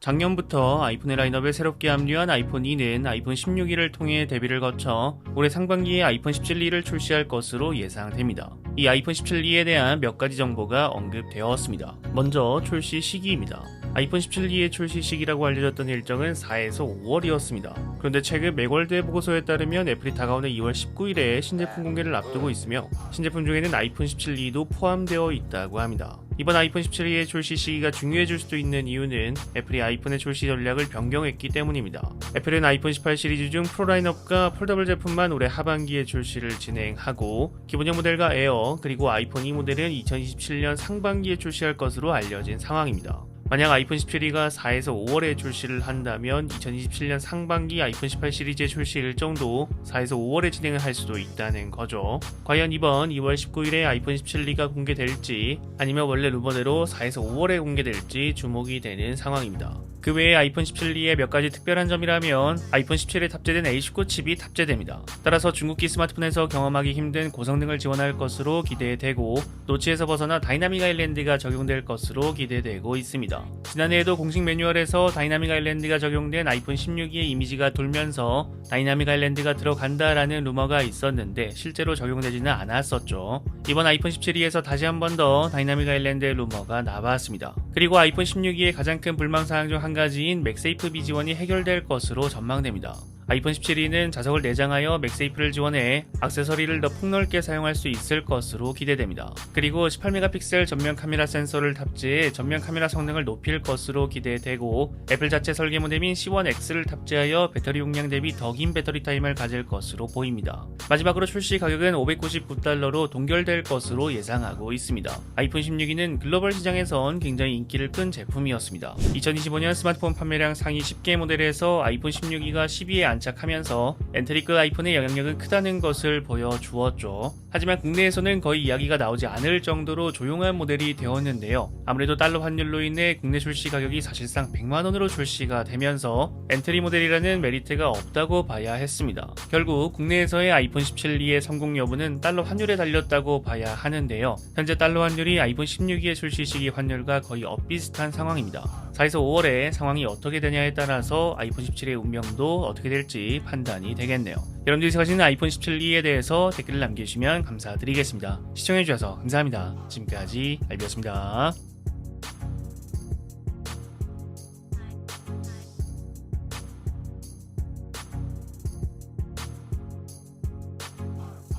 작년부터 아이폰의 라인업에 새롭게 합류한 아이폰 2는 아이폰 16을 통해 데뷔를 거쳐 올해 상반기에 아이폰 17을 출시할 것으로 예상됩니다. 이 아이폰 17에 대한 몇 가지 정보가 언급되었습니다. 먼저 출시 시기입니다. 아이폰 17의 출시 시기라고 알려졌던 일정은 4에서 5월이었습니다. 그런데 최근 맥월드의 보고서에 따르면 애플이 다가오는 2월 19일에 신제품 공개를 앞두고 있으며 신제품 중에는 아이폰 17도 포함되어 있다고 합니다. 이번 아이폰 17의 출시 시기가 중요해질 수도 있는 이유는 애플이 아이폰의 출시 전략을 변경했기 때문입니다. 애플은 아이폰 18 시리즈 중 프로 라인업과 폴더블 제품만 올해 하반기에 출시를 진행하고 기본형 모델과 에어 그리고 아이폰 2 모델은 2027년 상반기에 출시할 것으로 알려진 상황입니다. 만약 아이폰 17가 4에서 5월에 출시를 한다면 2027년 상반기 아이폰 18 시리즈의 출시 일정도 4에서 5월에 진행을 할 수도 있다는 거죠. 과연 이번 2월 19일에 아이폰 17가 공개될지 아니면 원래 루머대로 4에서 5월에 공개될지 주목이 되는 상황입니다. 그 외에 아이폰 17의 몇 가지 특별한 점이라면 아이폰 17에 탑재된 A19 칩이 탑재됩니다. 따라서 중국기 스마트폰에서 경험하기 힘든 고성능을 지원할 것으로 기대되고 노치에서 벗어나 다이나믹 아일랜드가 적용될 것으로 기대되고 있습니다. 지난해에도 공식 매뉴얼에서 다이나믹 아일랜드가 적용된 아이폰 16의 이미지가 돌면서 다이나믹 아일랜드가 들어간다라는 루머가 있었는데 실제로 적용되지는 않았었죠. 이번 아이폰 17에서 다시 한 번 더 다이나믹 아일랜드의 루머가 나왔습니다. 그리고 아이폰 16의 가장 큰 불만사항 중 한 가지인 맥세이프 비지원이 해결될 것으로 전망됩니다. 아이폰 17는 자석을 내장하여 맥세이프를 지원해 액세서리를 더 폭넓게 사용할 수 있을 것으로 기대됩니다. 그리고 18메가픽셀 전면 카메라 센서를 탑재해 전면 카메라 성능을 높일 것으로 기대되고 애플 자체 설계 모델인 C1X를 탑재하여 배터리 용량 대비 더 긴 배터리 타임을 가질 것으로 보입니다. 마지막으로 출시 가격은 $599로 동결될 것으로 예상하고 있습니다. 아이폰 16는 글로벌 시장에선 굉장히 인기를 끈 제품이었습니다. 2025년 스마트폰 판매량 상위 10개 모델에서 아이폰 16가 10위에 안착하면서 엔트리급 아이폰의 영향력은 크다는 것을 보여주었죠. 하지만 국내에서는 거의 이야기가 나오지 않을 정도로 조용한 모델이 되었는데요. 아무래도 달러 환율로 인해 국내 출시 가격이 사실상 100만원으로 출시가 되면서 엔트리 모델이라는 메리트가 없다고 봐야 했습니다. 결국 국내에서의 아이폰 17의 성공 여부는 달러 환율에 달렸다고 봐야 하는데요. 현재 달러 환율이 아이폰 16의 출시 시기 환율과 거의 엇비슷한 상황입니다. 4에서 5월에 상황이 어떻게 되냐에 따라서 아이폰 17의 운명도 어떻게 될지 판단이 되겠네요. 여러분들이 생각하시는 아이폰 17에 대해서 댓글을 남겨주시면 감사드리겠습니다. 시청해주셔서 감사합니다. 지금까지 알비였습니다.